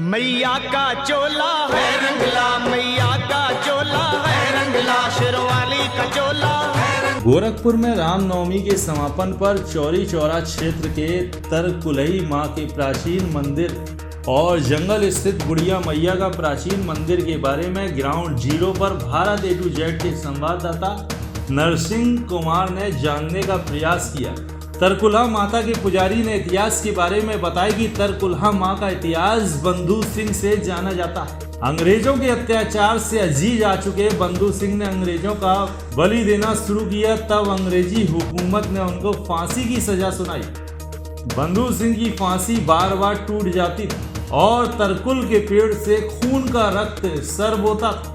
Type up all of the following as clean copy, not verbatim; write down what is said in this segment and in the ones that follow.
मैया का चोला है रंगला, मैया का चोला है रंगला, शेरवाली का चोला है। गोरखपुर में रामनवमी के समापन पर चौरी चौरा क्षेत्र के तरकुलही मां के प्राचीन मंदिर और जंगल स्थित बुढ़िया मैया का प्राचीन मंदिर के बारे में ग्राउंड जीरो पर भारत A to Z के संवाददाता नरसिंह कुमार ने जानने का प्रयास किया। तरकुलहा माता के पुजारी ने इतिहास के बारे में बताया कि तरकुलहा मां का इतिहास बंधु सिंह से जाना जाता है। अंग्रेजों के अत्याचार से अजीज आ चुके बंधु सिंह ने अंग्रेजों का बलि देना शुरू किया, तब अंग्रेजी हुकूमत ने उनको फांसी की सजा सुनाई। बंधु सिंह की फांसी बार बार टूट जाती थी और तरकुल के पेड़ से खून का रक्त सर्व होता था।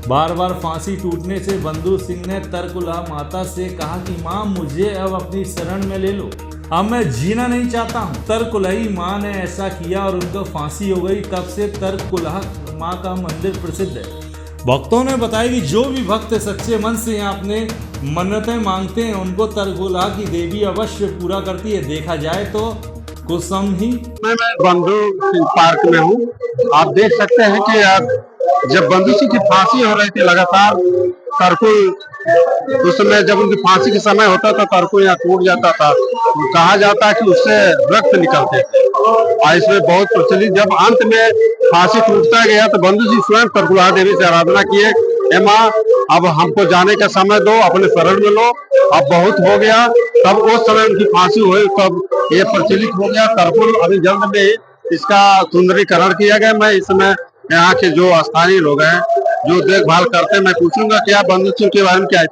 बार बार फांसी टूटने से बंधु सिंह ने तरकुलहा माता से कहा कि माँ मुझे अब अपनी शरण में ले लो, अब मैं जीना नहीं चाहता हूँ। तरकुलही माँ ने ऐसा किया और उनको फांसी हो गई। तब से तरकुलहा माँ का मंदिर प्रसिद्ध है। भक्तों ने बताया कि जो भी भक्त सच्चे मन से यहाँ अपने मन्नतें मांगते हैं उनको तरकुलहा की देवी अवश्य पूरा करती है। देखा जाए तो कुछ ही मैं बंधु सिंह पार्क में हूँ। आप देख सकते हैं कि जब बंधु सिंह की फांसी हो रही थी लगातार तरकुल, उस समय जब उनकी फांसी के समय होता था तरकुल यहाँ टूट जाता था। कहा जाता है कि उससे रक्त निकलते थे और इसमें बहुत प्रचलित। जब अंत में फांसी टूटता गया तो बंधु सिंह स्वयं तरकुलहा देवी से आराधना किए, हे माँ अब हमको जाने का समय दो, अपने शरण में लो, अब बहुत हो गया। तब उस समय उनकी फांसी हुई, तब ये प्रचलित हो गया तरकुल। अभी जल्द में इसका सुंदरीकरण किया गया। मैं इस समय यहाँ के जो स्थानीय लोग हैं जो देखभाल करते हैं, मैं पूछूंगा क्या बंधु सिंह के बारे में क्या है।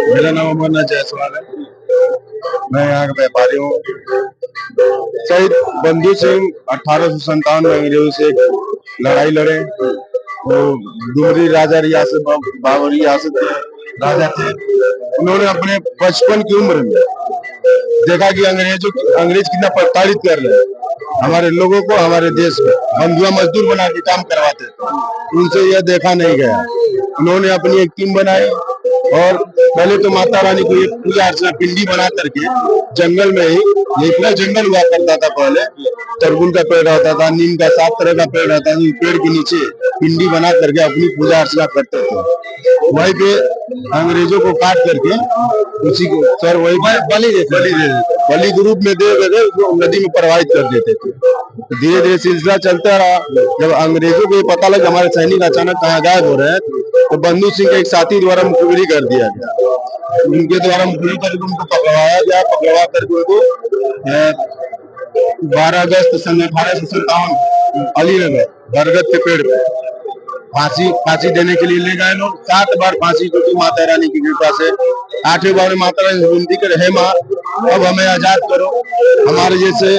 मेरा नाम अमरनाथ जायसवाल है, मैं यहाँ का व्यापारी हूँ। शहीद बंधु सिंह 1857 में अंग्रेजों से लड़ाई लड़े। वो डुमरी राजा रियासत बाबर रियासत के राजा थे। उन्होंने अपने बचपन की उम्र में देखा कि अंग्रेज कितना प्रताड़ित कर रहे हैं हमारे लोगों को, हमारे देश को बंधुआ मजदूर बना के काम करवाते थे। उनसे यह देखा नहीं गया। उन्होंने अपनी एक टीम बनाई और पहले तो माता रानी को एक पूजा अर्चना पिंडी बना करके जंगल में ही, इतना जंगल हुआ करता था पहले, तरकुल का पेड़ रहता था, नीम का 7 तरह का पेड़ रहता था, पेड़ के नीचे पिंडी बना करके अपनी पूजा अर्चना करते थे। वहीं पे अंग्रेजों को काट करके उसी को सर वही बलि के रूप में दे देते, नदी में प्रवाहित कर देते थे। धीरे धीरे सिलसिला चलता रहा। जब अंग्रेजों को ये पता लगा हमारे सैनिक अचानक कहाँ गायब हो रहे हैं, तो बंधु सिंह के एक साथी द्वारा मुखबिरी कर दिया गया। उनके द्वारा मुखबिरी करके उनको पकड़वाया गया। पकड़वा करके उनको 12 अगस्त सन 1857 अलीनगर बरगद के पेड़ पे फांसी देने के लिए ले गए लोग। 7 बार फांसी टूटी माता रानी की कृपा से। 8वें बार माता रानी से विनती करे, हे माँ अब हमें आजाद करो, हमारे जैसे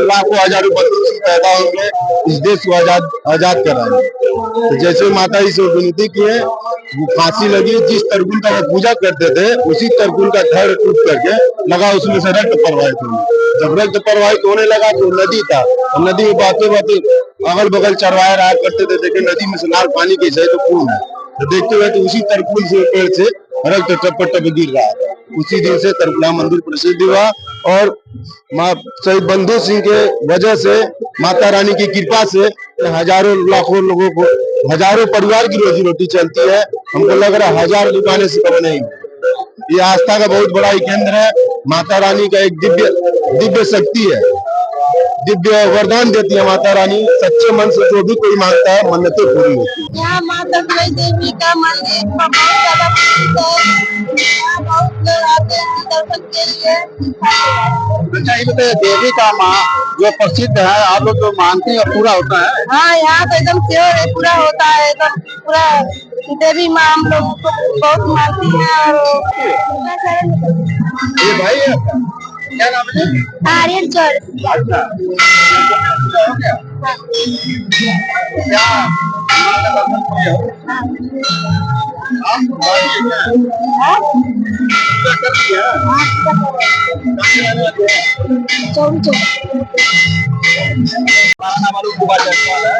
लाखों हजारों बंधु सिंह पैदा होंगे, इस देश को आजाद कराएंगे। तो जैसे माता जी से विनती किए, वो फांसी लगी। जिस तरकुल का वो पूजा करते थे उसी तरकुल का धड़ टूट करके लगा, उसमें से रक्त प्रवाहित होने। जब रक्त प्रवाहित होने लगा तो नदी था, नदी में बातें अगल बगल चरवाए रहा करते थे, देखे नदी में से लाल पानी कैसे है तो खून है। तो देखते हुए तो उसी तरकुल से पेड़ से रक्त टप टप गिर रहा है। उसी दिन से तरकुलहा मंदिर प्रसिद्ध हुआ और माँ शहीद बंधु सिंह के वजह से, माता रानी की कृपा से हजारों लाखों लोगों को, हजारों परिवार की रोजी रोटी चलती है। हमको लग रहा है 1000 दुकानें से कम नहीं। ये आस्था का बहुत बड़ा केंद्र है। माता रानी का एक दिव्य शक्ति है, दिव्य वरदान देती है माता रानी। सच्चे मन से जो भी कोई मांगता है मन्नतें पूरी होती है। यहाँ माता देवी का मंदिर बहुत ज्यादा प्रसिद्ध है। यहाँ बहुत लोग आते हैं दर्शन के लिए। अच्छा ये बताइए, देवी का माँ जो प्रसिद्ध है, आप लोग जो मानते हैं पूरा होता है? हाँ यहाँ तो एकदम प्योर है, पूरा होता है एकदम पूरा। देवी माँ हम लोग को बहुत मानती है। ये भाई है क्या नाम है? आर्यन चौर। अच्छा क्या चौबीस हमारा नाम अनूप कुमार जायसवाल है।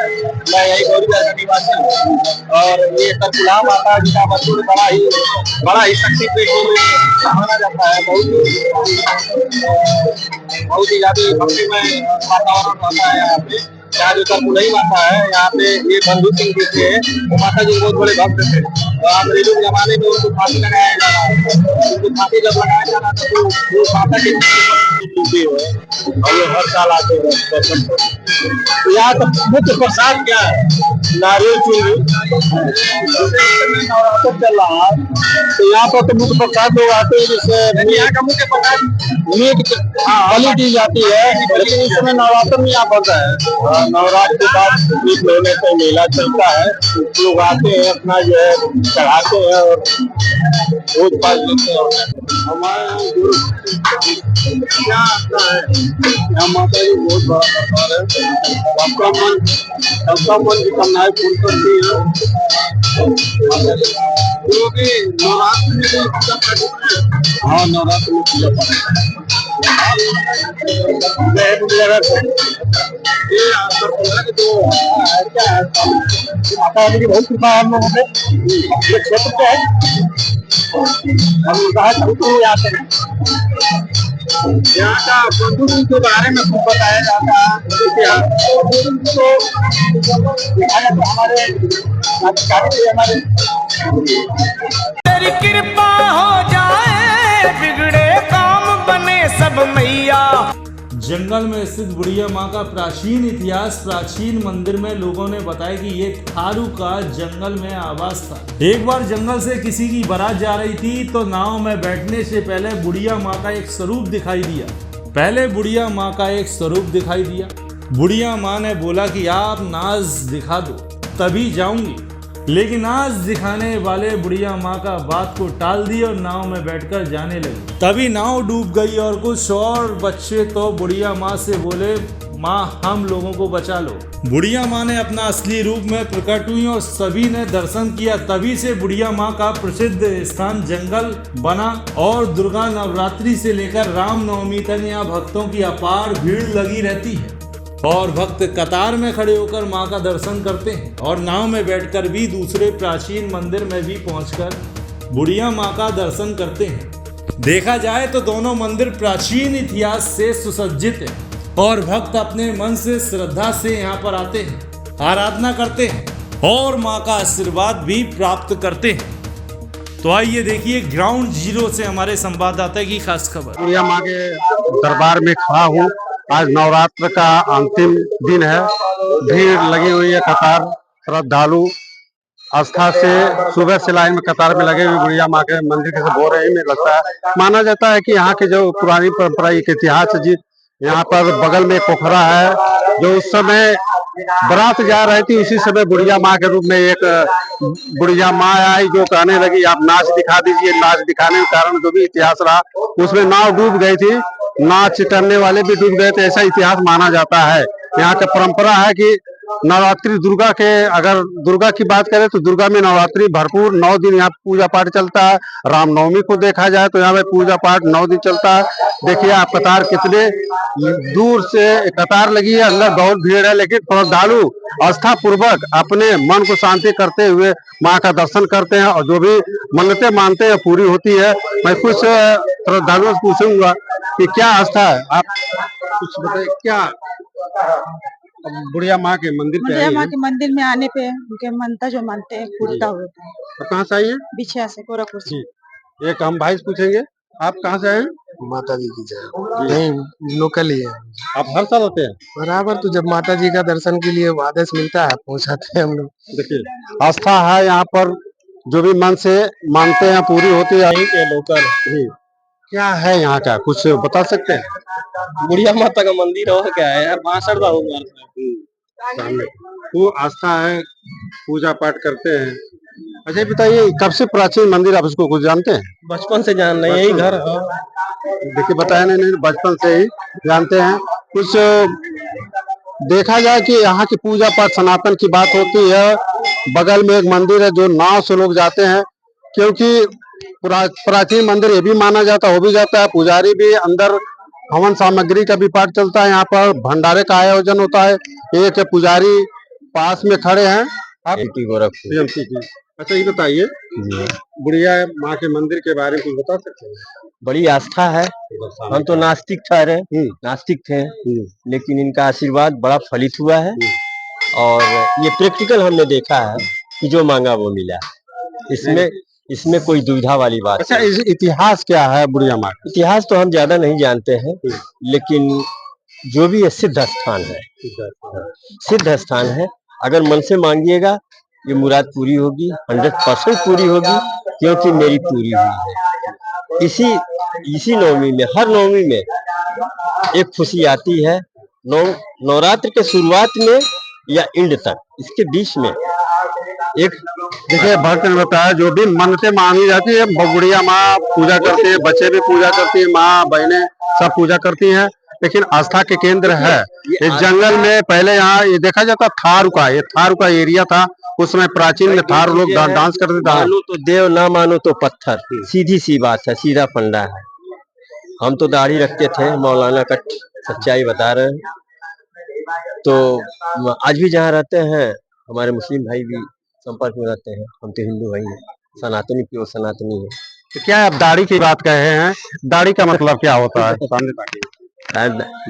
मैं यही गौरीगंज का निवासी हूँ और ये तरकुलहा माता जी का मंदिर बड़ा ही शक्तिपीठ माना जाता है। बहुत ही ज्यादा भक्तिमय वातावरण रहता है यहाँ पे। यहाँ जो तरकुलही माता है, यहाँ पे ये बंधु सिंह जी थे, वो माता जी बहुत बड़े भक्त थे और अंग्रेजों के जमाने में उनको फांसी लगाया जा रहा है। उनको फांसी जब लगाया जा रहा था तो वो माता के और ये हर साल आते हैं दर्शन करने। तो यहाँ का मुख्य प्रसाद क्या है? नारियल चूंगी। नवरात्र चल रहा है तो यहाँ पर तो मुख्य प्रसाद लोग आते हैं, जैसे यहाँ का मुख्य प्रसाद मीट बलि दी जाती है, लेकिन इस समय नवरात्र में यहाँ बनता है। नवरात्र के बाद 1 महीने से मेला चलता है, लोग आते हैं अपना जो है चढ़ाते हैं और भोज भात लेते हैं। हमारे क्या आता है, यहाँ माता जी बहुत बड़ा दरबार है। सबका मन की कामनाएं पूर्ण करती है। जो भी नवरात्र में पूजा पाठ होता है, हाँ नवरात्र में पूजा पाठ माता रानी की बहुत कृपा है हम लोगों पे। ये क्षेत्र पे है, हम आते हैं। यहाँ का बंधु सिंह के बारे में कुछ बताया जाता है। हमारे तेरी कृपा हो जाए, बिगड़े काम बने सब मैया। जंगल में स्थित बुढ़िया माँ का प्राचीन इतिहास। प्राचीन मंदिर में लोगों ने बताया कि ये थारू का जंगल में आवास था। एक बार जंगल से किसी की बारात जा रही थी तो नाव में बैठने से पहले बुढ़िया माँ का एक स्वरूप दिखाई दिया। बुढ़िया माँ ने बोला कि आप नाज दिखा दो तभी जाऊंगी, लेकिन नाज दिखाने वाले बुढ़िया माँ का बात को टाल दी और नाव में बैठकर जाने लगी। तभी नाव डूब गई और कुछ और बच्चे तो बुढ़िया माँ से बोले, माँ हम लोगों को बचा लो। बुढ़िया माँ ने अपना असली रूप में प्रकट हुई और सभी ने दर्शन किया। तभी से बुढ़िया माँ का प्रसिद्ध स्थान जंगल बना और दुर्गा नवरात्रि से लेकर रामनवमी तक यहाँ भक्तों की अपार भीड़ लगी रहती है और भक्त कतार में खड़े होकर मां का दर्शन करते हैं और नाव में बैठकर भी दूसरे प्राचीन मंदिर में भी पहुंचकर बुढ़िया मां का दर्शन करते हैं। देखा जाए तो दोनों मंदिर प्राचीन इतिहास से सुसज्जित है और भक्त अपने मन से श्रद्धा से यहाँ पर आते हैं, आराधना करते हैं और मां का आशीर्वाद भी प्राप्त करते हैं। तो आइए देखिए ग्राउंड जीरो से हमारे संवाददाता की खास खबर। बुढ़िया माँ के दरबार में खड़ा हूँ। आज नवरात्र का अंतिम दिन है, भीड़ लगी हुई है, कतार श्रद्धालु आस्था से सुबह से लाइन में कतार में लगे हुए बुढ़िया माँ के मंदिर के सब हो रहे हैं। लगता है, माना जाता है कि यहाँ के जो पुरानी परंपरा एक इतिहास है जी। यहाँ पर बगल में पोखरा है, जो उस समय बारात जा रही थी, उसी समय बुढ़िया माँ के रूप में एक बुढ़िया माँ आई जो कहने लगी आप नाच दिखा दीजिए। नाच दिखाने के कारण जो भी इतिहास रहा, उसमें नाव डूब गई थी, नाच करने वाले भी डूब गए थे, ऐसा इतिहास माना जाता है। यहाँ का परंपरा है कि नवरात्रि दुर्गा के, अगर दुर्गा की बात करें तो दुर्गा में नवरात्रि भरपूर 9 दिन यहाँ पूजा पाठ चलता है। रामनवमी को देखा जाए तो यहाँ पे पूजा पाठ 9 दिन चलता है। देखिए आप कतार कितने दूर से कतार लगी है, अंदर बहुत भीड़ है, लेकिन श्रद्धालु आस्था पूर्वक अपने मन को शांति करते हुए माँ का दर्शन करते हैं और जो भी मन्नतें मानते हैं पूरी होती है। मैं कुछ श्रद्धालुओं से पूछूंगा कि क्या आस्था है, आप कुछ बताइए। क्या बुढ़िया माँ के मंदिर पे बुढ़िया माँ के मंदिर में आने पे उनके मनता जो मानते हैं पूरा होता है। तो कहाँ से आई है? बिछिया से, गोरखपुर से। एक हम भाई से पूछेंगे, आप कहाँ से आए हैं? माता जी की जय। नहीं, लोकल ही है। आप हर साल आते हैं? बराबर, तो जब माता जी का दर्शन के लिए आदेश मिलता है पहुंचाते हैं हम लोग। देखिए आस्था है, यहाँ पर जो भी मन से मानते हैं पूरी होती है। लोकल क्या है यहाँ का, कुछ बता सकते हैं? बुढ़िया माता का मंदिर और क्या है यार, 62 सामने वो आस्था है, पूजा पाठ करते हैं। अच्छा बताइए, कब से प्राचीन मंदिर, आप उसको कुछ जानते हैं? बचपन से जान रहे हैं, यही घर है। देखिए बताया नहीं, बचपन से ही जानते हैं। कुछ देखा जाए कि यहाँ की पूजा पाठ सनातन की बात होती है। बगल में एक मंदिर है जो नाव से लोग जाते हैं, क्योंकि प्राचीन मंदिर ये भी माना जाता, हो भी जाता है। पुजारी भी अंदर हवन सामग्री का भी पाठ चलता है। यहाँ पर भंडारे का आयोजन होता है। एक पुजारी पास में खड़े हैं। आप गोरखपुर। अच्छा, ये बताइए बुढ़िया माँ के मंदिर के बारे में कुछ बता सकते हैं? बड़ी आस्था है। हम तो नास्तिक ठहरे, नास्तिक थे, लेकिन इनका आशीर्वाद बड़ा फलित हुआ है और ये प्रैक्टिकल हमने देखा है कि जो मांगा वो मिला। इसमें कोई दुविधा वाली बात अच्छा, इतिहास क्या है बुढ़िया माँ का? इतिहास तो हम ज्यादा नहीं जानते हैं, लेकिन जो भी ये सिद्ध स्थान है, सिद्ध स्थान है। अगर मन से मांगिएगा ये मुराद पूरी होगी, 100% पूरी होगी, क्योंकि मेरी पूरी हुई है। इसी नवमी में, हर नवमी में एक खुशी आती है। नवरात्र के शुरुआत में या एंड तक, इसके बीच में एक देखिए, भक्त ने बताया जो भी मन्नतें मांगी जाती है बुढ़िया माँ पूजा करती है, बच्चे भी पूजा करती है, माँ बहनें सब पूजा करती हैं। लेकिन आस्था के केंद्र है इस जंगल में। पहले यहाँ ये देखा जाता थारू का एरिया था। उस समय प्राचीन में थारू लोग डांस करते थे। मानो तो देव, ना मानो तो पत्थर, सीधी सी बात है, सीधा फंडा है। हम तो दाढ़ी रखते थे, मौलाना का सच्चाई बता रहे हैं। तो आज भी जहाँ रहते हैं हमारे मुस्लिम भाई भी संपर्क में रहते हैं। हम तो हिंदू भाई हैं, सनातनी प्योर सनातनी है। तो क्या आप दाढ़ी की बात कहे हैं? दाढ़ी का मतलब क्या होता है?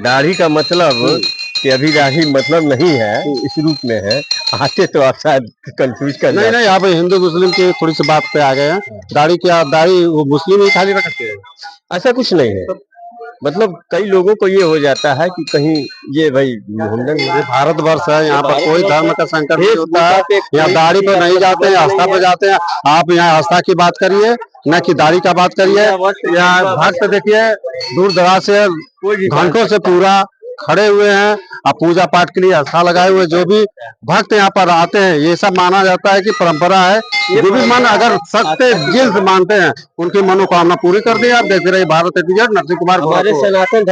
दाढ़ी का मतलब कि अभी दाढ़ी मतलब नहीं है, इस रूप में है। आते तो आप शायद कंफ्यूज कर नहीं, आप हिंदू मुस्लिम की थोड़ी सी बात पे आ गए हैं। दाढ़ी वो मुस्लिम ही खाली रखते हैं? ऐसा कुछ नहीं है। मतलब कई लोगों को ये हो जाता है कि कहीं ये भाई मुंडन, ये भारतवर्ष है, यहाँ पर कोई धर्म का संकट नहीं होता है। यहाँ दाढ़ी पे नहीं जाते हैं, आस्था पे जाते हैं। आप यहाँ आस्था की बात करिए, न कि दाढ़ी का बात करिए। यहाँ भक्त देखिए दूर दराज से घंटों से पूरा खड़े हुए हैं और पूजा पाठ के लिए आस्था लगाए हुए। जो भी भक्त यहाँ पर आते हैं, ये सब माना जाता है कि परंपरा है। जो भी मन अगर सत्य दिल से मानते हैं, उनकी मनोकामना पूरी कर दी। आप देख रहे भारत नरसिंह कुमार हमारे सनातन